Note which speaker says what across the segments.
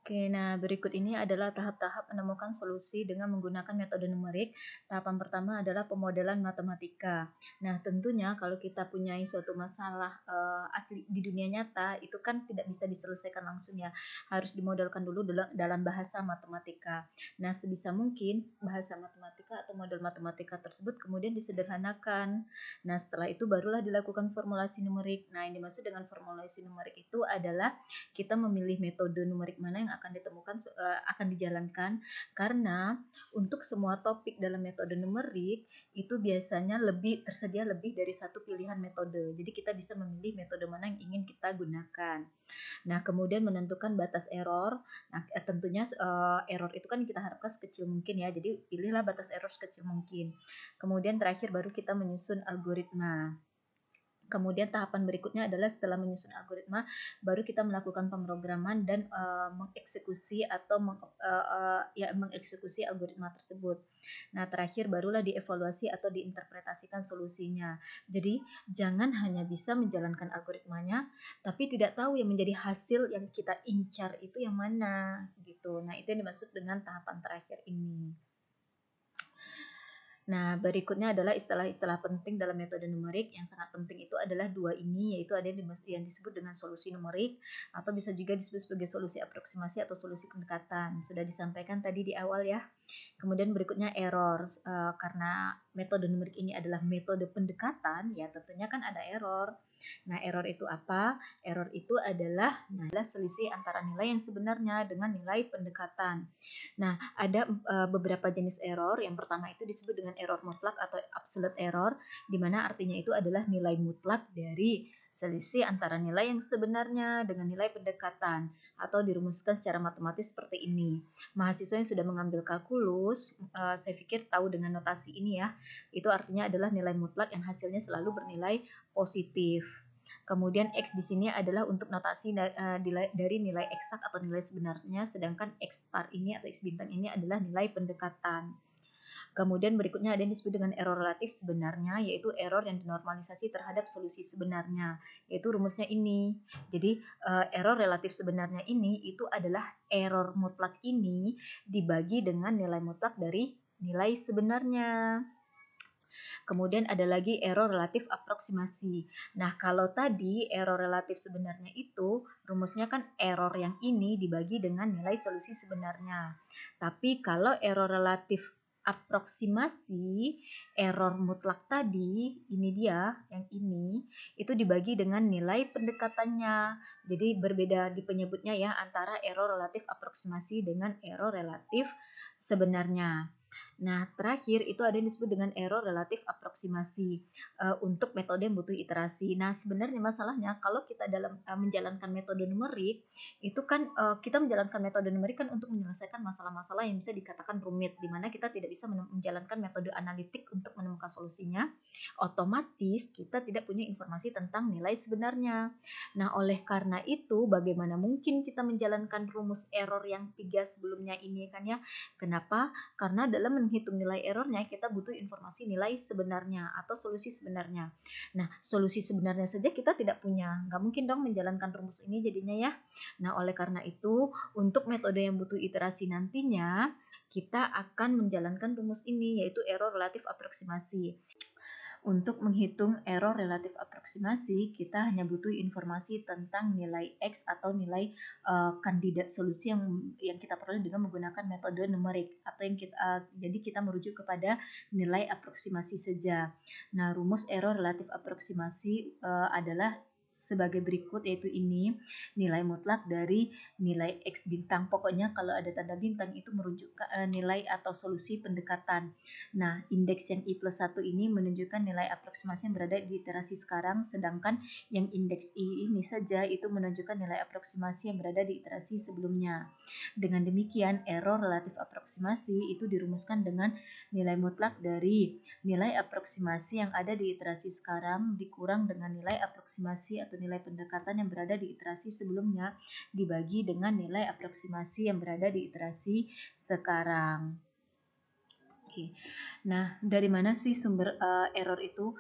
Speaker 1: Oke, nah berikut ini adalah tahap-tahap menemukan solusi dengan menggunakan metode numerik. Tahapan pertama adalah pemodelan matematika. Nah, tentunya kalau kita punya suatu masalah asli di dunia nyata, itu kan tidak bisa diselesaikan langsung ya. Harus dimodelkan dulu dalam bahasa matematika. Nah, sebisa mungkin bahasa matematika atau model matematika tersebut kemudian disederhanakan. Nah, setelah itu barulah dilakukan formulasi numerik. Nah, yang dimaksud dengan formulasi numerik itu adalah kita memilih metode numerik mana yang akan ditemukan akan dijalankan, karena untuk semua topik dalam metode numerik itu biasanya tersedia lebih dari satu pilihan metode. Jadi kita bisa memilih metode mana yang ingin kita gunakan. Nah, kemudian menentukan batas error. Nah, tentunya error itu kan kita harapkan sekecil mungkin ya. Jadi pilihlah batas error sekecil mungkin. Kemudian terakhir baru kita menyusun algoritma. Kemudian tahapan berikutnya adalah setelah menyusun algoritma, baru kita melakukan pemrograman dan mengeksekusi atau mengeksekusi algoritma tersebut. Nah, terakhir barulah dievaluasi atau diinterpretasikan solusinya. Jadi, jangan hanya bisa menjalankan algoritmanya, tapi tidak tahu yang menjadi hasil yang kita incar itu yang mana, gitu. Nah, itu yang dimaksud dengan tahapan terakhir ini. Nah, berikutnya adalah istilah-istilah penting dalam metode numerik. Yang sangat penting itu adalah dua ini, yaitu ada yang disebut dengan solusi numerik, atau bisa juga disebut sebagai solusi aproksimasi atau solusi pendekatan. Sudah disampaikan tadi di awal ya. Kemudian berikutnya error. Karena metode numerik ini adalah metode pendekatan, ya tentunya kan ada error. Nah, error itu apa? Error itu adalah selisih antara nilai yang sebenarnya dengan nilai pendekatan. Nah, ada beberapa jenis error. Yang pertama itu disebut dengan error mutlak atau absolute error, di mana artinya itu adalah nilai mutlak dari selisih antara nilai yang sebenarnya dengan nilai pendekatan, atau dirumuskan secara matematis seperti ini. Mahasiswa yang sudah mengambil kalkulus, saya pikir tahu dengan notasi ini ya. Itu artinya adalah nilai mutlak yang hasilnya selalu bernilai positif. Kemudian X di sini adalah untuk notasi dari nilai eksak atau nilai sebenarnya, sedangkan X star ini atau X bintang ini adalah nilai pendekatan. Kemudian berikutnya ada yang disebut dengan error relatif sebenarnya, yaitu error yang dinormalisasi terhadap solusi sebenarnya, yaitu rumusnya ini. Jadi error relatif sebenarnya ini itu adalah error mutlak ini dibagi dengan nilai mutlak dari nilai sebenarnya. Kemudian ada lagi error relatif aproksimasi. Nah, kalau tadi error relatif sebenarnya itu rumusnya kan error yang ini dibagi dengan nilai solusi sebenarnya. Tapi kalau error relatif aproksimasi, error mutlak tadi, ini dia, yang ini, itu dibagi dengan nilai pendekatannya. Jadi berbeda di penyebutnya ya, antara error relatif aproksimasi dengan error relatif sebenarnya. Nah, terakhir itu ada yang disebut dengan error relatif aproksimasi untuk metode yang butuh iterasi. Nah, sebenarnya masalahnya kalau kita dalam menjalankan metode numerik, itu kan kita menjalankan metode numerik kan untuk menyelesaikan masalah-masalah yang bisa dikatakan rumit, di mana kita tidak bisa menjalankan metode analitik untuk menemukan solusinya. Otomatis kita tidak punya informasi tentang nilai sebenarnya. Nah, oleh karena itu, bagaimana mungkin kita menjalankan rumus error yang 3 sebelumnya ini kan ya? Kenapa? Karena dalam menghitung nilai errornya kita butuh informasi nilai sebenarnya atau solusi sebenarnya. Nah, solusi sebenarnya saja kita tidak punya. Nggak mungkin dong menjalankan rumus ini jadinya ya. Nah, oleh karena itu untuk metode yang butuh iterasi nantinya kita akan menjalankan rumus ini, yaitu error relatif aproksimasi. Untuk menghitung error relatif aproksimasi, kita hanya butuh informasi tentang nilai X atau nilai kandidat solusi yang kita peroleh dengan menggunakan metode numerik, atau yang jadi kita merujuk kepada nilai aproksimasi saja. Nah, rumus error relatif aproksimasi adalah sebagai berikut, yaitu ini nilai mutlak dari nilai X bintang. Pokoknya kalau ada tanda bintang itu merujuk ke nilai atau solusi pendekatan. Nah, indeks yang I+1 ini menunjukkan nilai aproksimasi yang berada di iterasi sekarang, sedangkan yang indeks I ini saja itu menunjukkan nilai aproksimasi yang berada di iterasi sebelumnya. Dengan demikian, error relatif aproksimasi itu dirumuskan dengan nilai mutlak dari nilai aproksimasi yang ada di iterasi sekarang dikurang dengan nilai aproksimasi atau nilai pendekatan yang berada di iterasi sebelumnya dibagi dengan nilai aproksimasi yang berada di iterasi sekarang. Oke. Nah, dari mana sih sumber error itu?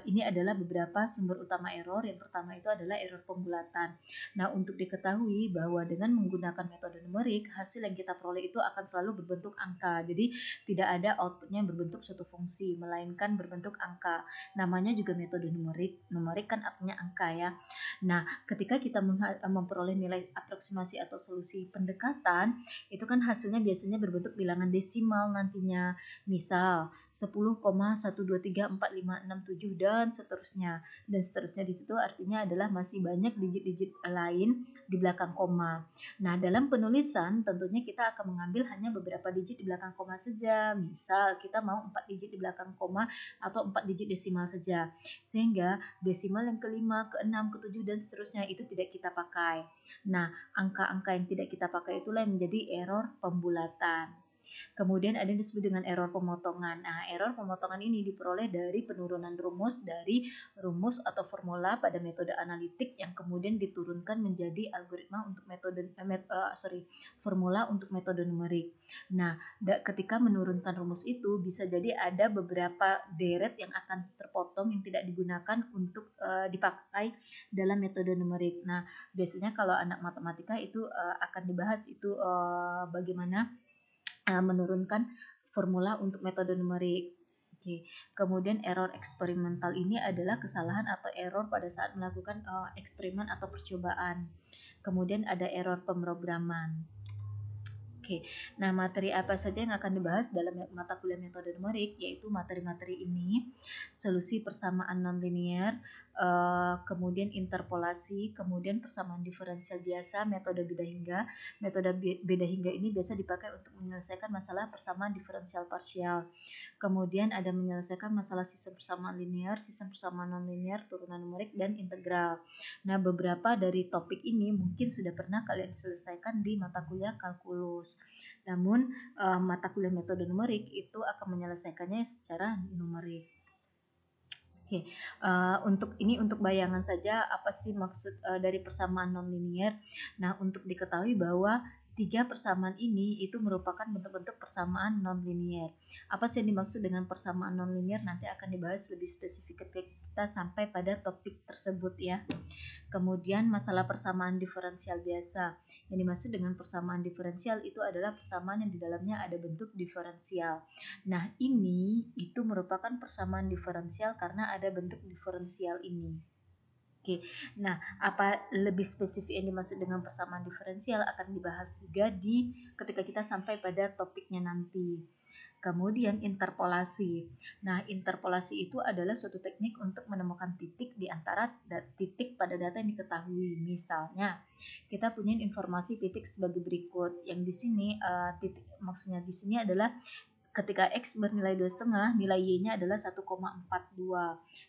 Speaker 1: Ini adalah beberapa sumber utama error. Yang pertama itu adalah error pembulatan. Nah, untuk diketahui bahwa dengan menggunakan metode numerik, hasil yang kita peroleh itu akan selalu berbentuk angka. Jadi, tidak ada outputnya yang berbentuk suatu fungsi, melainkan berbentuk angka. Namanya juga metode numerik. Numerik kan artinya angka ya. Nah, ketika kita memperoleh nilai aproksimasi atau solusi pendekatan, itu kan hasilnya biasanya berbentuk bilangan desimal nantinya. Misal 10,1234567 dan seterusnya. Dan seterusnya di situ artinya adalah masih banyak digit-digit lain di belakang koma. Nah, dalam penulisan tentunya kita akan mengambil hanya beberapa digit di belakang koma saja. Misal kita mau 4 digit di belakang koma atau 4 digit desimal saja. Sehingga desimal yang kelima, keenam, ketujuh dan seterusnya itu tidak kita pakai. Nah, angka-angka yang tidak kita pakai itulah yang menjadi error pembulatan. Kemudian ada yang disebut dengan error pemotongan. Nah, error pemotongan ini diperoleh dari penurunan rumus dari rumus atau formula pada metode analitik yang kemudian diturunkan menjadi algoritma untuk formula untuk metode numerik. Nah, ketika menurunkan rumus itu bisa jadi ada beberapa deret yang akan terpotong yang tidak digunakan untuk dipakai dalam metode numerik. Nah, biasanya kalau anak matematika itu akan dibahas itu bagaimana menurunkan formula untuk metode numerik. Oke. Kemudian error eksperimental ini adalah kesalahan atau error pada saat melakukan eksperimen atau percobaan. Kemudian ada error pemrograman. Oke, nah materi apa saja yang akan dibahas dalam mata kuliah metode numerik, yaitu materi-materi ini, solusi persamaan nonlinear, kemudian interpolasi, kemudian persamaan diferensial biasa, metode beda hingga. Metode beda hingga ini biasa dipakai untuk menyelesaikan masalah persamaan diferensial parsial. Kemudian ada menyelesaikan masalah sistem persamaan linear, sistem persamaan nonlinear, turunan numerik, dan integral. Nah, beberapa dari topik ini mungkin sudah pernah kalian selesaikan di mata kuliah kalkulus. Namun, mata kuliah metode numerik itu akan menyelesaikannya secara numerik. Oke, untuk bayangan saja apa sih maksud dari persamaan nonlinear. Nah, untuk diketahui bahwa tiga persamaan ini itu merupakan bentuk-bentuk persamaan nonlinear. Apa sih yang dimaksud dengan persamaan nonlinear nanti akan dibahas lebih spesifik ketika kita sampai pada topik tersebut ya. Kemudian masalah persamaan diferensial biasa. Yang dimaksud dengan persamaan diferensial itu adalah persamaan yang di dalamnya ada bentuk diferensial. Nah, ini itu merupakan persamaan diferensial karena ada bentuk diferensial ini. Oke, nah apa lebih spesifik yang dimaksud dengan persamaan diferensial akan dibahas juga ketika kita sampai pada topiknya nanti. Kemudian interpolasi. Nah, interpolasi itu adalah suatu teknik untuk menemukan titik di antara titik pada data yang diketahui. Misalnya, kita punya informasi titik sebagai berikut. Yang di sini titik maksudnya di sini adalah ketika X bernilai 2,5, nilai Y-nya adalah 1,42.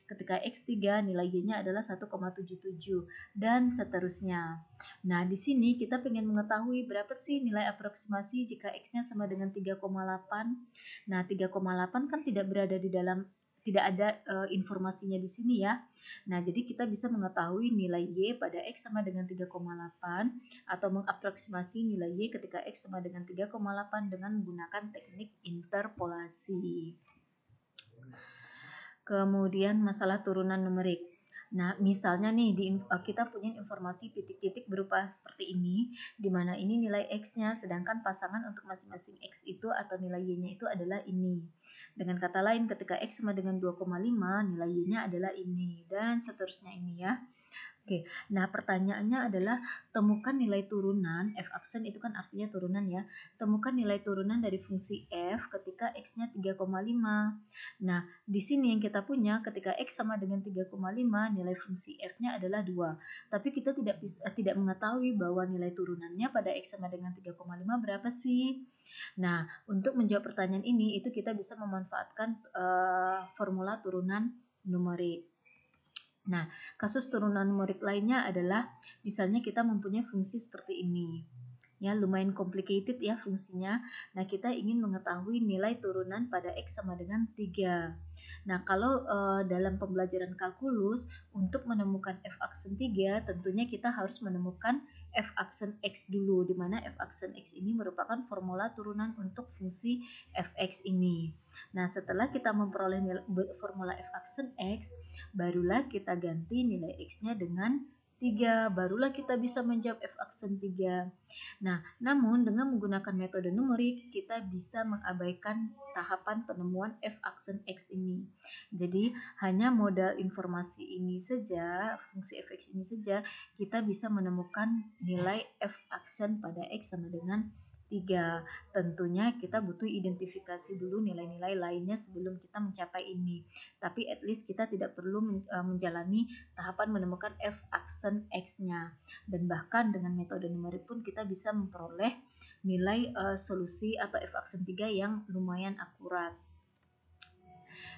Speaker 1: Ketika X3, nilai Y-nya adalah 1,77 dan seterusnya. Nah, di sini kita ingin mengetahui berapa sih nilai aproksimasi jika X-nya sama dengan 3,8. Nah, 3,8 kan tidak ada informasinya di sini ya. Nah, jadi kita bisa mengetahui nilai Y pada X sama dengan 3,8 atau mengaproksimasi nilai Y ketika X sama dengan 3,8 dengan menggunakan teknik interpolasi. Kemudian masalah turunan numerik. Nah, misalnya nih kita punya informasi titik-titik berupa seperti ini, di mana ini nilai X-nya, sedangkan pasangan untuk masing-masing X itu atau nilai Y-nya itu adalah ini. Dengan kata lain, ketika X sama dengan 2,5, nilai Y-nya adalah ini, dan seterusnya ini ya. Oke, nah pertanyaannya adalah temukan nilai turunan, f aksen itu kan artinya turunan ya. Temukan nilai turunan dari fungsi f ketika x-nya 3,5. Nah, di sini yang kita punya ketika x sama dengan 3,5, nilai fungsi f-nya adalah 2. Tapi kita tidak mengetahui bahwa nilai turunannya pada x sama dengan 3,5 berapa sih? Nah, untuk menjawab pertanyaan ini itu kita bisa memanfaatkan formula turunan numerik. Nah, kasus turunan numerik lainnya adalah misalnya kita mempunyai fungsi seperti ini. Ya, lumayan complicated ya fungsinya. Nah, kita ingin mengetahui nilai turunan pada X sama dengan 3. Nah, kalau dalam pembelajaran kalkulus, untuk menemukan f aksen 3, tentunya kita harus menemukan f aksen x dulu, di mana f aksen x ini merupakan formula turunan untuk fungsi fx ini. Nah, setelah kita memperoleh formula f aksen x, barulah kita ganti nilai x-nya dengan 3, barulah kita bisa menjawab f aksen 3. Nah, namun dengan menggunakan metode numerik, kita bisa mengabaikan tahapan penemuan f aksen x ini. Jadi, hanya modal informasi ini saja, fungsi fx ini saja, kita bisa menemukan nilai f aksen pada x sama dengan 3. Tentunya kita butuh identifikasi dulu nilai-nilai lainnya sebelum kita mencapai ini. Tapi at least kita tidak perlu menjalani tahapan menemukan f aksen x-nya. Dan bahkan dengan metode numerik pun kita bisa memperoleh nilai solusi atau f aksen 3 yang lumayan akurat.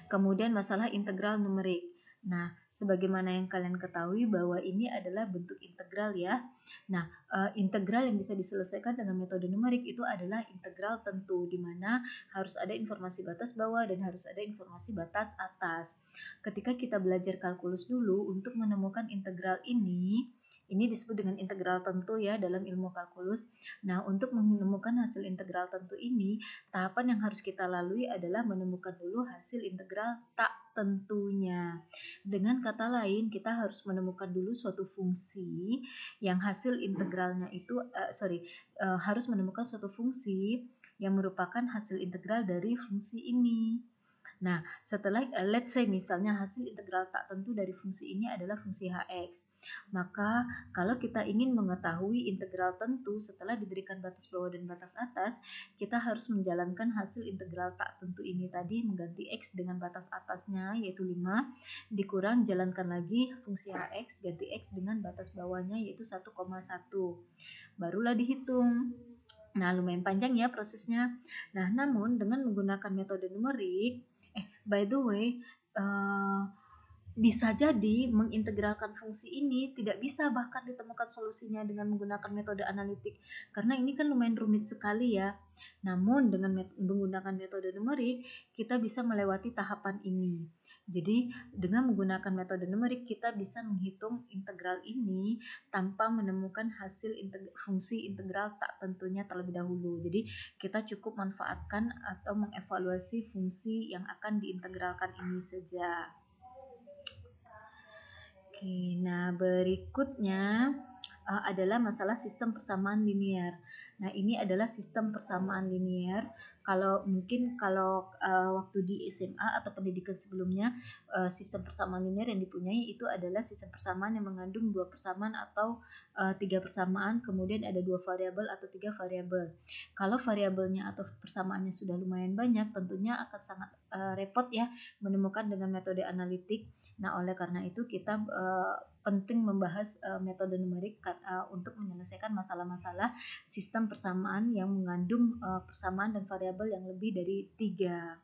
Speaker 1: Kemudian masalah integral numerik. Nah, sebagaimana yang kalian ketahui bahwa ini adalah bentuk integral ya. Nah, integral yang bisa diselesaikan dengan metode numerik itu adalah integral tentu, di mana harus ada informasi batas bawah dan harus ada informasi batas atas. Ketika kita belajar kalkulus dulu, untuk menemukan integral ini disebut dengan integral tentu ya dalam ilmu kalkulus. Nah, untuk menemukan hasil integral tentu ini, tahapan yang harus kita lalui adalah menemukan dulu hasil integral tak tentunya. Dengan kata lain, kita harus menemukan dulu suatu fungsi yang hasil integralnya itu harus menemukan suatu fungsi yang merupakan hasil integral dari fungsi ini. Nah, setelah let's say misalnya hasil integral tak tentu dari fungsi ini adalah fungsi hx. Maka kalau kita ingin mengetahui integral tentu setelah diberikan batas bawah dan batas atas, kita harus menjalankan hasil integral tak tentu ini tadi, mengganti x dengan batas atasnya yaitu 5, dikurang jalankan lagi fungsi hx, ganti x dengan batas bawahnya yaitu 1,1. Barulah dihitung. Nah, lumayan panjang ya prosesnya. Nah, namun dengan menggunakan metode numerik, by the way, bisa jadi mengintegralkan fungsi ini tidak bisa bahkan ditemukan solusinya dengan menggunakan metode analitik, karena ini kan lumayan rumit sekali ya. Namun dengan menggunakan metode numerik, kita bisa melewati tahapan ini. Jadi dengan menggunakan metode numerik, kita bisa menghitung integral ini tanpa menemukan hasil fungsi integral tak tentunya terlebih dahulu. Jadi kita cukup manfaatkan atau mengevaluasi fungsi yang akan diintegralkan ini saja. Oke, nah berikutnya adalah masalah sistem persamaan linear. Nah, ini adalah sistem persamaan linear. Kalau waktu di SMA atau pendidikan sebelumnya, sistem persamaan linear yang dipunyai itu adalah sistem persamaan yang mengandung 2 persamaan atau 3 persamaan, kemudian ada 2 variabel atau 3 variabel. Kalau variabelnya atau persamaannya sudah lumayan banyak, tentunya akan sangat repot ya menemukan dengan metode analitik. Nah, oleh karena itu kita penting membahas metode numerik untuk menyelesaikan masalah-masalah sistem persamaan yang mengandung persamaan dan variabel yang lebih dari 3.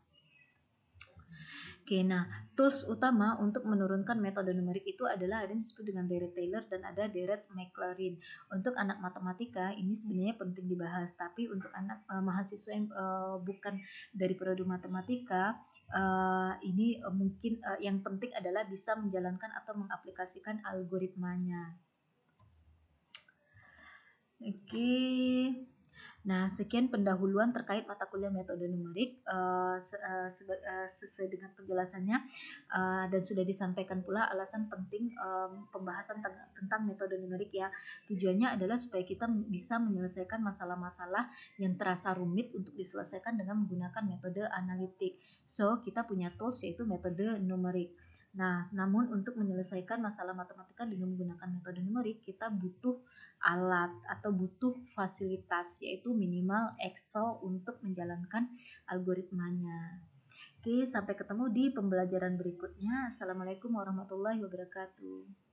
Speaker 1: Oke, nah tools utama untuk menurunkan metode numerik itu adalah ada yang disebut dengan Deret-Taylor dan ada Deret-Maclaurin. Untuk anak matematika ini sebenarnya penting dibahas, tapi untuk anak mahasiswa yang bukan dari prodi matematika, ini mungkin yang penting adalah bisa menjalankan atau mengaplikasikan algoritmanya. Oke. Nah, sekian pendahuluan terkait mata kuliah metode numerik sesuai dengan penjelasannya, dan sudah disampaikan pula alasan penting pembahasan tentang metode numerik ya. Tujuannya adalah supaya kita bisa menyelesaikan masalah-masalah yang terasa rumit untuk diselesaikan dengan menggunakan metode analitik. So, kita punya tools yaitu metode numerik. Nah, namun untuk menyelesaikan masalah matematika dengan menggunakan metode numerik, kita butuh alat atau butuh fasilitas, yaitu minimal Excel untuk menjalankan algoritmanya. Oke, sampai ketemu di pembelajaran berikutnya. Assalamualaikum warahmatullahi wabarakatuh.